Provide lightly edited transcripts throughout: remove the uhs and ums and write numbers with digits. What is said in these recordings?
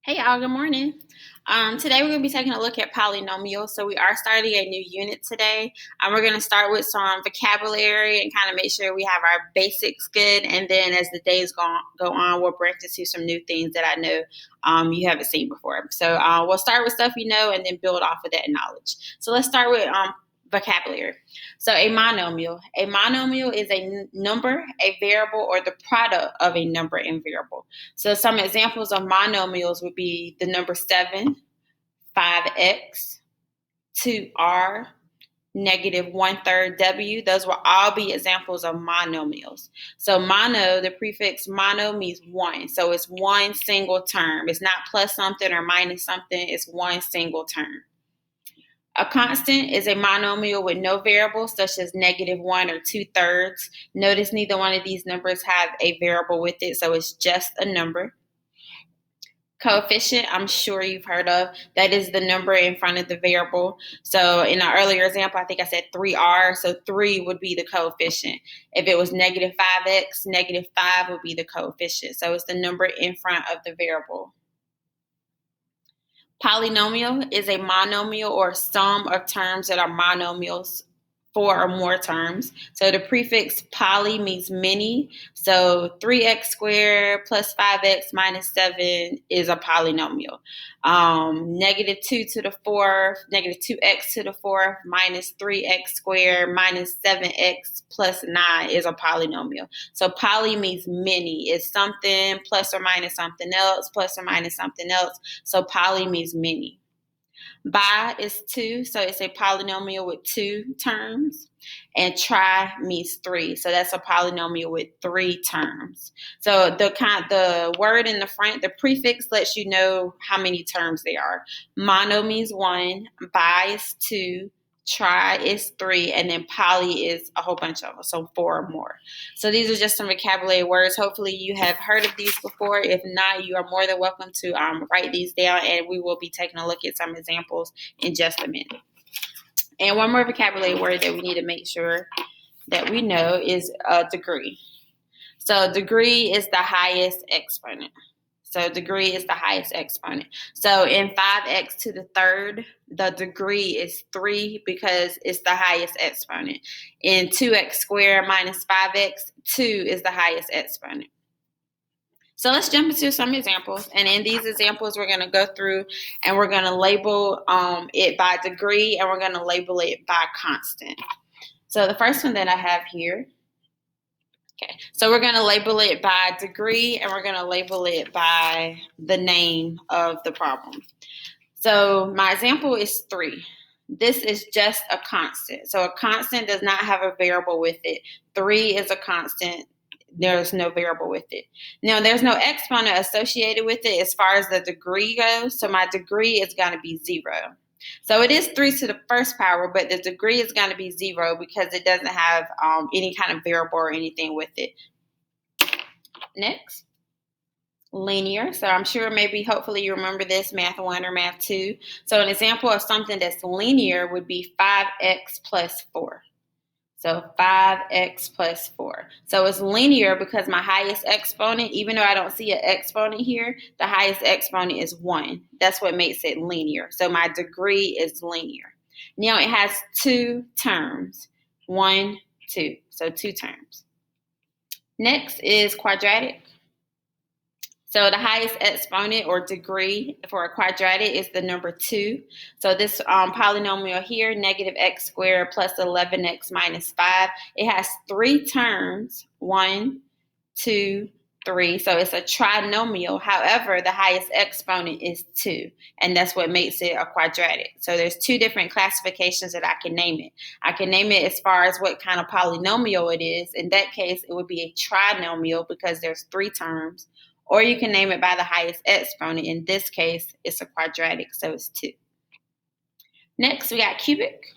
Hey y'all, good morning. Today we're going to be taking a look at polynomials. So we are starting a new unit today. We're going to start with some vocabulary and kind of make sure we have our basics good. And then as the days go on, we'll branch into some new things that I know you haven't seen before. So we'll start with stuff you know and then build off of that knowledge. So let's start with vocabulary. So a monomial. A monomial is a number, a variable, or the product of a number and variable. So some examples of monomials would be the number 7, 5x, 2r, negative 1/3 w. Those will all be examples of monomials. So mono, the prefix mono means one. So it's one single term. It's not plus something or minus something. It's one single term. A constant is a monomial with no variables, such as -1 or 2/3. Notice neither one of these numbers have a variable with it, so it's just a number. Coefficient, I'm sure you've heard of. That is the number in front of the variable. So in an earlier example, I think I said 3r, so 3 would be the coefficient. If it was -5x, -5 would be the coefficient. So it's the number in front of the variable. Polynomial is a monomial or sum of terms that are monomials, 4 or more terms. So the prefix poly means many. So 3x squared plus 5x minus 7 is a polynomial. -2 to the fourth, -2x to the fourth minus 3x squared minus 7x plus 9 is a polynomial. So poly means many. It's something plus or minus something else, plus or minus something else. So poly means many. Bi is 2, so it's a polynomial with 2 terms. And tri means 3, so that's a polynomial with 3 terms. So the word in the front, the prefix lets you know how many terms there are. Mono means 1, bi is 2, tri is 3, and then poly is a whole bunch of them, so 4 or more. So these are just some vocabulary words. Hopefully you have heard of these before. If not, you are more than welcome to write these down, and we will be taking a look at some examples in just a minute. And one more vocabulary word that we need to make sure that we know is degree. So degree is the highest exponent. So degree is the highest exponent. So in 5x to the third, the degree is 3 because it's the highest exponent. In 2x squared minus 5x, 2 is the highest exponent. So let's jump into some examples. And in these examples, we're going to go through and we're going to label it by degree, and we're going to label it by constant. So the first one that I have here, okay, so we're going to label it by degree, and we're going to label it by the name of the problem. So my example is 3. This is just a constant. So a constant does not have a variable with it. 3 is a constant. There's no variable with it. Now, there's no exponent associated with it as far as the degree goes. So my degree is going to be 0. So it is 3 to the first power, but the degree is going to be 0 because it doesn't have any kind of variable or anything with it. Next, linear. So I'm sure hopefully you remember this, Math 1 or Math 2. So an example of something that's linear would be 5x plus 4. So 5x plus 4. So it's linear because my highest exponent, even though I don't see an exponent here, the highest exponent is 1. That's what makes it linear. So my degree is linear. Now it has 2 terms. 1, 2. So 2 terms. Next is quadratic. So the highest exponent or degree for a quadratic is the number 2. So this polynomial here, -x squared plus 11x minus 5, it has 3 terms, 1, 2, 3. So it's a trinomial. However, the highest exponent is 2, and that's what makes it a quadratic. So there's 2 different classifications that I can name it. I can name it as far as what kind of polynomial it is. In that case, it would be a trinomial because there's 3 terms. Or you can name it by the highest exponent. In this case, it's a quadratic, so it's 2. Next, we got cubic.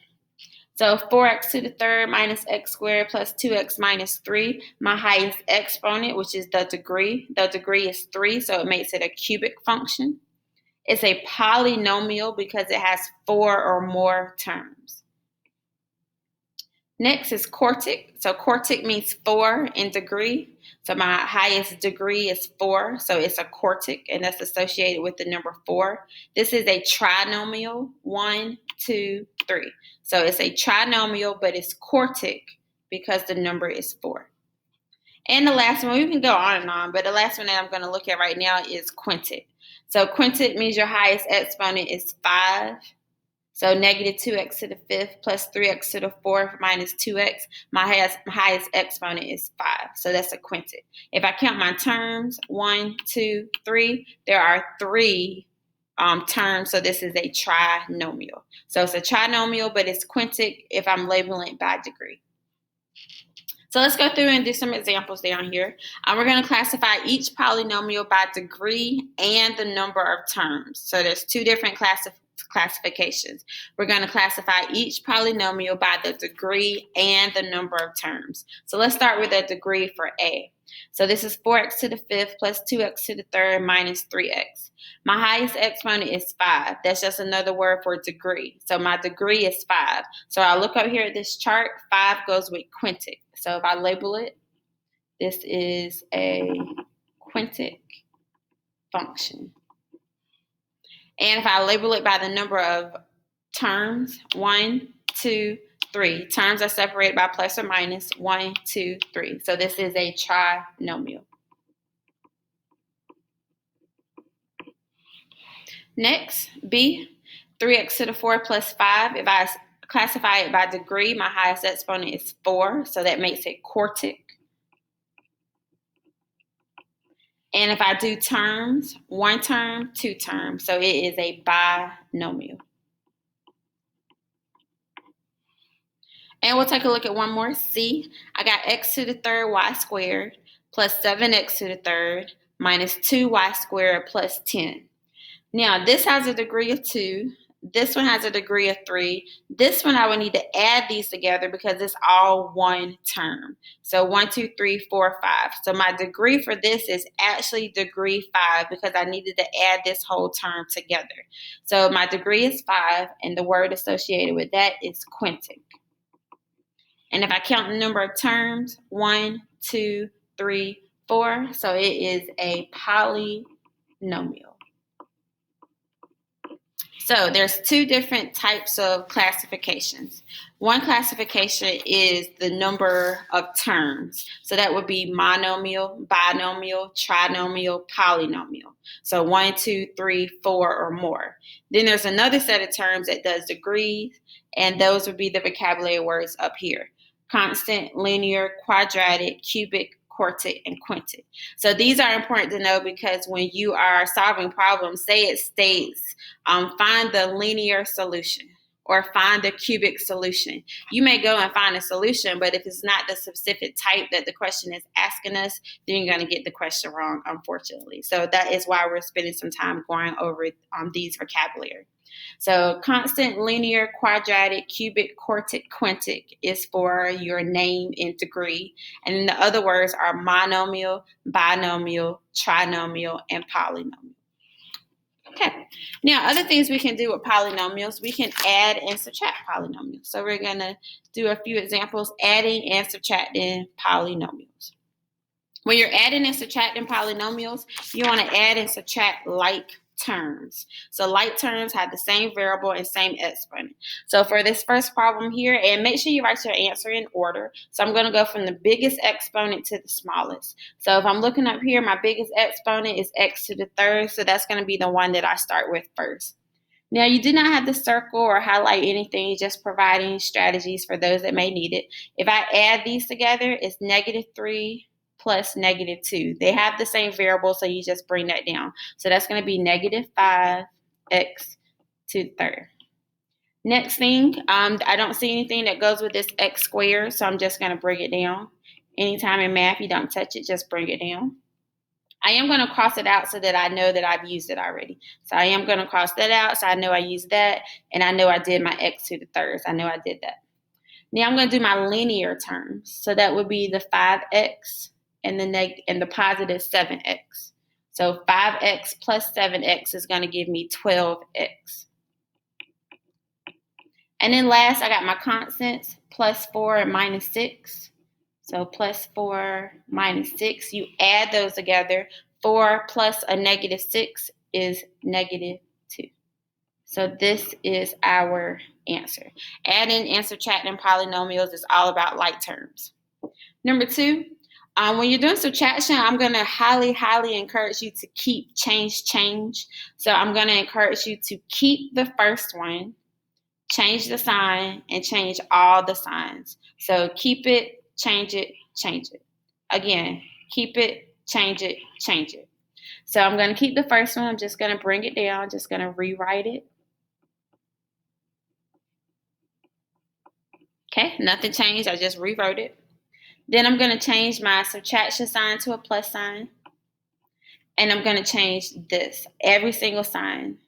So 4x to the third minus x squared plus 2x minus 3. My highest exponent, which is the degree is 3, so it makes it a cubic function. It's a polynomial because it has 4 or more terms. Next is quartic. So quartic means 4 in degree. So my highest degree is 4, so it's a quartic, and that's associated with the number 4. This is a trinomial, 1, 2, 3. So it's a trinomial, but it's quartic because the number is 4. And the last one, we can go on and on, but the last one that I'm going to look at right now is quintic. So quintic means your highest exponent is 5. So negative 2x to the 5th plus 3x to the 4th minus 2x. My highest exponent is 5. So that's a quintic. If I count my terms, 1, 2, 3, there are 3 terms. So this is a trinomial. So it's a trinomial, but it's quintic if I'm labeling it by degree. So let's go through and do some examples down here. We're going to classify each polynomial by degree and the number of terms. So there's 2 different classifications. We're going to classify each polynomial by the degree and the number of terms. So let's start with a degree for A. So this is 4x to the 5th plus 2x to the 3rd minus 3x. My highest exponent is 5. That's just another word for degree. So my degree is 5. So I'll look up here at this chart. 5 goes with quintic. So if I label it, this is a quintic function. And if I label it by the number of terms, 1, 2, 3. Terms are separated by plus or minus, 1, 2, 3. So this is a trinomial. Next, B, 3x to the 4 plus 5. If I classify it by degree, my highest exponent is 4, so that makes it quartic. And if I do terms, 1 term, 2 terms, so it is a binomial. And we'll take a look at one more. C, I got x to the 3rd y squared plus 7x to the 3rd minus 2y squared plus 10. Now, this has a degree of 2. This one has a degree of 3. This one I would need to add these together because it's all one term. So 1, 2, 3, 4, 5. So my degree for this is actually degree 5 because I needed to add this whole term together. So my degree is 5, and the word associated with that is quintic. And if I count the number of terms, 1, 2, 3, 4, so it is a polynomial. So there's 2 different types of classifications. One classification is the number of terms. So that would be monomial, binomial, trinomial, polynomial. So 1, 2, 3, 4 or more. Then there's another set of terms that does degrees, and those would be the vocabulary words up here. Constant, linear, quadratic, cubic, quartic, and quintic. So these are important to know because when you are solving problems, say it states, find the linear solution or find the cubic solution. You may go and find a solution, but if it's not the specific type that the question is asking us, then you're going to get the question wrong, unfortunately. So that is why we're spending some time going over these vocabulary. So constant, linear, quadratic, cubic, quartic, quintic is for your name and degree. And then the other words are monomial, binomial, trinomial, and polynomial. Okay, now other things we can do with polynomials, we can add and subtract polynomials. So we're going to do a few examples, adding and subtracting polynomials. When you're adding and subtracting polynomials, you want to add and subtract like terms. So like terms have the same variable and same exponent. So for this first problem here, and make sure you write your answer in order. So I'm going to go from the biggest exponent to the smallest. So if I'm looking up here, my biggest exponent is x to the 3rd. So that's going to be the one that I start with first. Now you do not have to circle or highlight anything, just providing strategies for those that may need it. If I add these together, it's -3 plus -2. They have the same variable, so you just bring that down. So that's going to be -5x to the 3rd. Next thing, I don't see anything that goes with this x squared, so I'm just going to bring it down. Anytime in math you don't touch it, just bring it down. I am going to cross it out so that I know that I've used it already. So I am going to cross that out so I know I used that, and I know I did my x to the 3rd. I know I did that. Now I'm going to do my linear terms. So that would be the 5x and the positive 7x. So 5x plus 7x is going to give me 12x. And then last, I got my constants, +4 and -6. So plus 4 minus 6, you add those together. 4 plus a negative 6 is negative 2. So this is our answer. Adding and subtracting polynomials is all about like terms. Number 2, when you're doing subtraction, I'm going to highly encourage you to keep change. So I'm going to encourage you to keep the first one, change the sign, and change all the signs. So keep it, change it, change it. Again, keep it, change it, change it. So I'm going to keep the first one. I'm just going to bring it down, just going to rewrite it. Okay, nothing changed. I just rewrote it. Then I'm going to change my subtraction sign to a plus sign. And I'm going to change this, every single sign.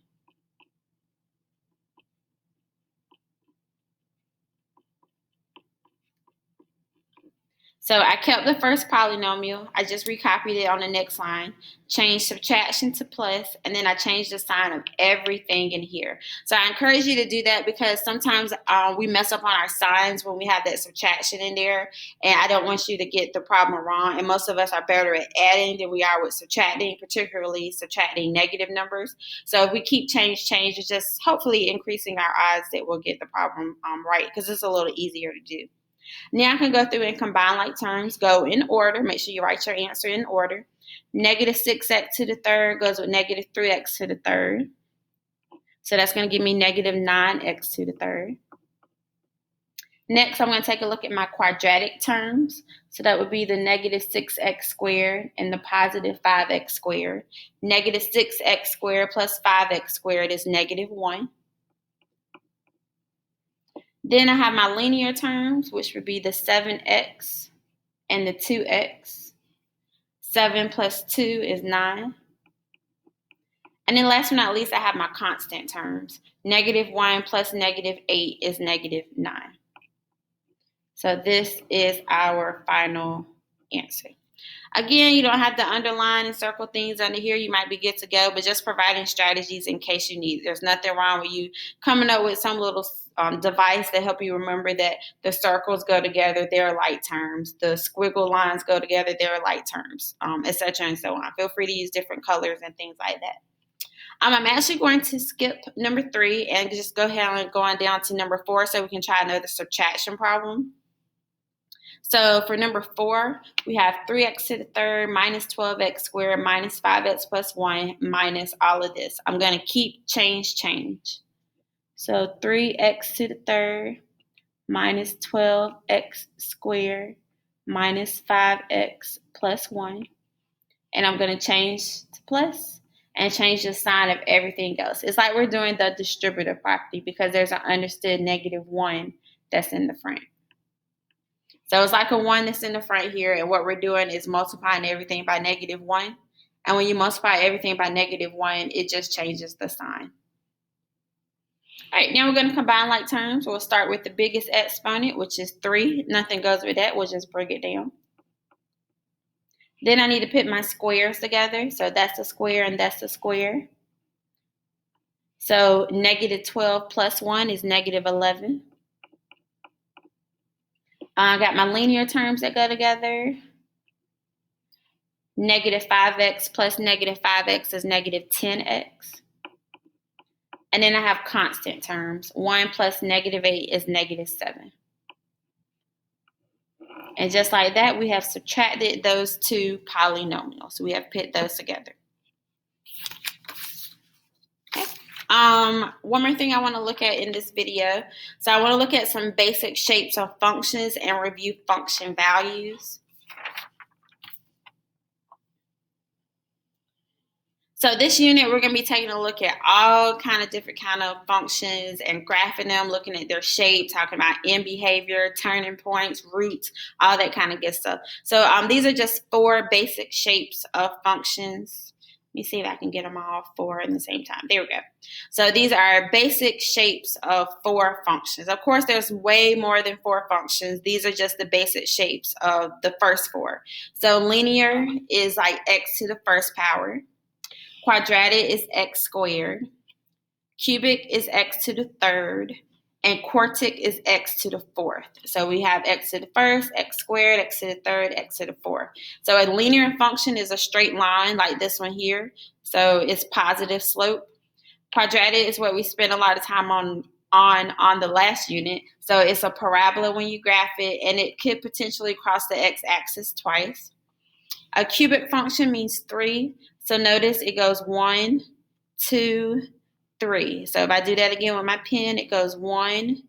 So I kept the first polynomial. I just recopied it on the next line, changed subtraction to plus, and then I changed the sign of everything in here. So I encourage you to do that because sometimes we mess up on our signs when we have that subtraction in there, and I don't want you to get the problem wrong. And most of us are better at adding than we are with subtracting, particularly subtracting negative numbers. So if we keep change, it's just hopefully increasing our odds that we'll get the problem right because it's a little easier to do. Now I can go through and combine like terms, go in order. Make sure you write your answer in order. Negative 6x to the third goes with negative 3x to the third. So that's going to give me negative 9x to the third. Next, I'm going to take a look at my quadratic terms. So that would be the negative 6x squared and the positive 5x squared. Negative 6x squared plus 5x squared is negative 1. Then I have my linear terms, which would be the 7x and the 2x. 7 plus 2 is 9. And then last but not least, I have my constant terms. Negative 1 plus negative 8 is negative 9. So this is our final answer. Again, you don't have to underline and circle things under here. You might be good to go, but just providing strategies in case you need. There's nothing wrong with you coming up with some little device to help you remember that the circles go together, they're like terms. The squiggle lines go together, they're like terms, etc. and so on. Feel free to use different colors and things like that. I'm actually going to skip number 3 and just go ahead and go on down to number 4 so we can try another subtraction problem. So for number 4, we have 3x to the third minus 12x squared minus 5x plus 1 minus all of this. I'm going to keep change. So 3x to the third minus 12x squared minus 5x plus 1. And I'm going to change to plus and change the sign of everything else. It's like we're doing the distributive property because there's an understood negative 1 that's in the front. So it's like a 1 that's in the front here, and what we're doing is multiplying everything by negative 1. And when you multiply everything by negative 1, it just changes the sign. All right, now we're going to combine like terms. We'll start with the biggest exponent, which is 3. Nothing goes with that. We'll just bring it down. Then I need to put my squares together. So that's a square and that's a square. So negative 12 plus 1 is negative 11. I got my linear terms that go together. Negative 5x plus negative 5x is negative 10x. And then I have constant terms. 1 plus negative 8 is negative 7. And just like that, we have subtracted those two polynomials. We have put those together. One more thing I want to look at in this video. So I want to look at some basic shapes of functions and review function values. So this unit, we're going to be taking a look at all kind of different kind of functions and graphing them, looking at their shapes, talking about end behavior, turning points, roots, all that kind of good stuff. So these are just 4 basic shapes of functions. Let me see if I can get them all 4 in the same time. There we go. So these are basic shapes of 4 functions. Of course, there's way more than 4 functions. These are just the basic shapes of the first 4. So linear is like x to the first power. Quadratic is x squared. Cubic is x to the third. and quartic is x to the fourth. So we have x to the first, x squared, x to the third, x to the fourth. So a linear function is a straight line like this one here. So it's positive slope. Quadratic is what we spent a lot of time on the last unit. So it's a parabola when you graph it, and it could potentially cross the x-axis twice. A cubic function means 3. So notice it goes 1, 2, 3. So if I do that again with my pen, it goes 1,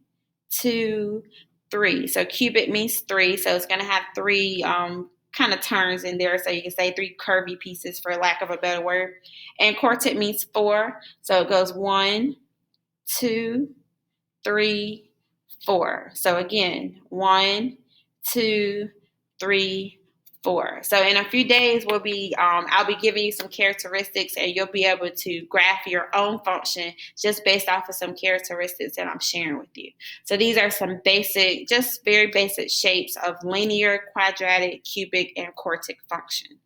2, 3. So cubic means 3. So it's going to have 3 kind of turns in there. So you can say 3 curvy pieces, for lack of a better word. And quartic means 4. So it goes 1, 2, 3, 4. So again, 1, 2, 3, 4. So in a few days, I'll be giving you some characteristics, and you'll be able to graph your own function just based off of some characteristics that I'm sharing with you. So these are some basic, just very basic shapes of linear, quadratic, cubic, and quartic function.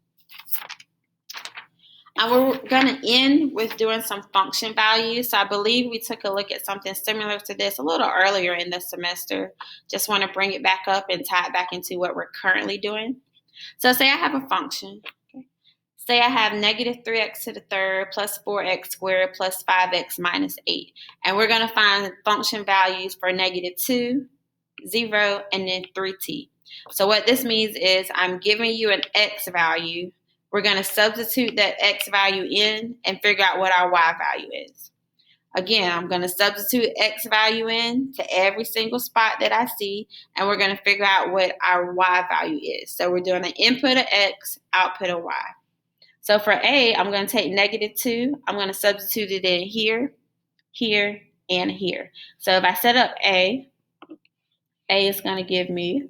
And we're going to end with doing some function values. So I believe we took a look at something similar to this a little earlier in the semester. Just want to bring it back up and tie it back into what we're currently doing. So say I have a function. Okay. Say I have negative 3x to the third plus 4x squared plus 5x minus 8. And we're going to find function values for negative 2, 0, and then 3t. So what this means is I'm giving you an x value. We're going to substitute that x value in and figure out what our y value is. Again, I'm going to substitute x value in to every single spot that I see, and we're going to figure out what our y value is. So we're doing an input of x, output of y. So for a, I'm going to take negative 2. I'm going to substitute it in here, here, and here. So if I set up a is going to give me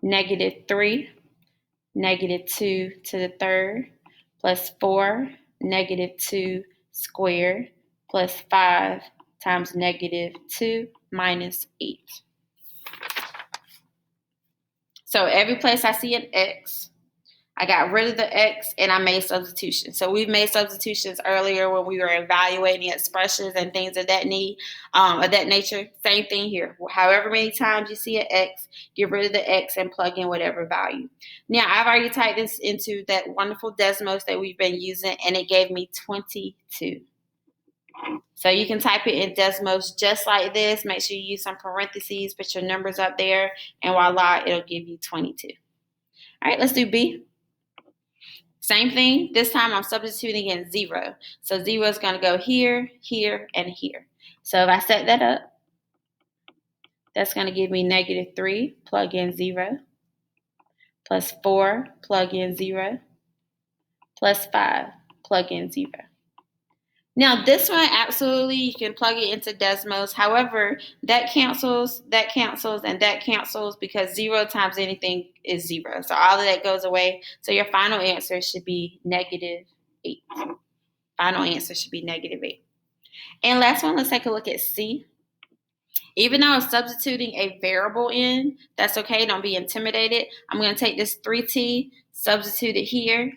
negative 3, negative 2 to the third, plus 4, negative 2 squared, plus 5 times negative 2 minus 8. So every place I see an x, I got rid of the x and I made substitutions. So we've made substitutions earlier when we were evaluating expressions and things of that nature. Same thing here. However many times you see an x, get rid of the x and plug in whatever value. Now, I've already typed this into that wonderful Desmos that we've been using, and it gave me 22. So you can type it in Desmos just like this. Make sure you use some parentheses, put your numbers up there, and voila, it'll give you 22. All right, let's do B. Same thing. This time I'm substituting in 0. So 0 is going to go here, here, and here. So if I set that up, that's going to give me negative 3, plug in 0, plus 4, plug in 0, plus 5, plug in 0. Now this one, absolutely, you can plug it into Desmos. However, that cancels, and that cancels because 0 times anything is 0. So all of that goes away. So your final answer should be negative 8. Final answer should be negative 8. And last one, let's take a look at C. Even though I'm substituting a variable in, that's okay. Don't be intimidated. I'm going to take this 3t, substitute it here,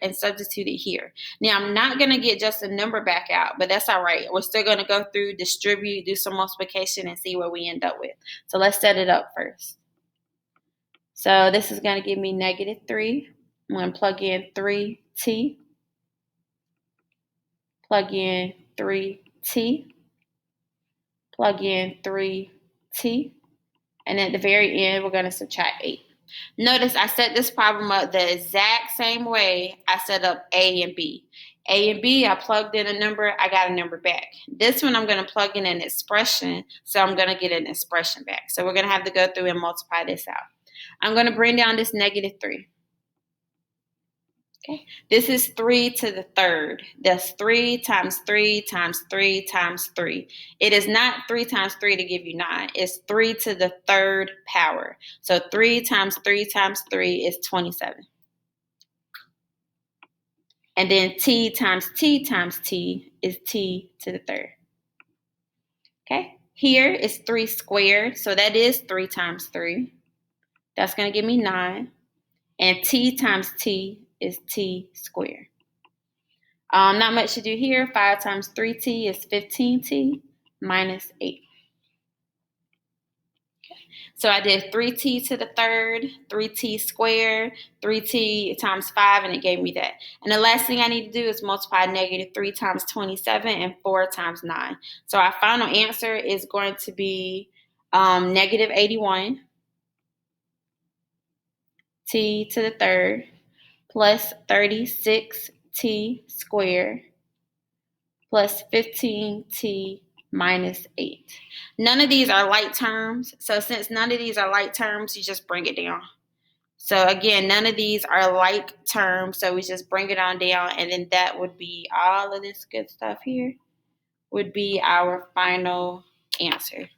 and substitute it here. Now, I'm not going to get just a number back out, but that's all right. We're still going to go through, distribute, do some multiplication, and see what we end up with. So let's set it up first. So this is going to give me negative 3. I'm going to plug in 3t, plug in 3t, plug in 3t, and at the very end, we're going to subtract 8. Notice I set this problem up the exact same way I set up A and B. A and B, I plugged in a number, I got a number back. This one, I'm going to plug in an expression, so I'm going to get an expression back. So we're going to have to go through and multiply this out. I'm going to bring down this negative 3. Okay, this is 3 to the third. That's 3 times 3 times 3 times 3. It is not 3 times 3 to give you 9. It's 3 to the third power. So 3 times 3 times 3 is 27. And then t times t times t is t to the third. Okay, here is 3 squared. So that is 3 times 3. That's going to give me 9. And t times t is t squared. Not much to do here. 5 times 3t is 15t minus 8. So I did 3t to the third, 3t squared, 3t times 5, and it gave me that. And the last thing I need to do is multiply negative 3 times 27 and 4 times 9. So our final answer is going to be negative 81 t to the third plus 36t squared plus 15t minus 8. None of these are like terms. So since none of these are like terms, you just bring it down. So again, none of these are like terms. So we just bring it on down. And then that would be all of this good stuff here would be our final answer.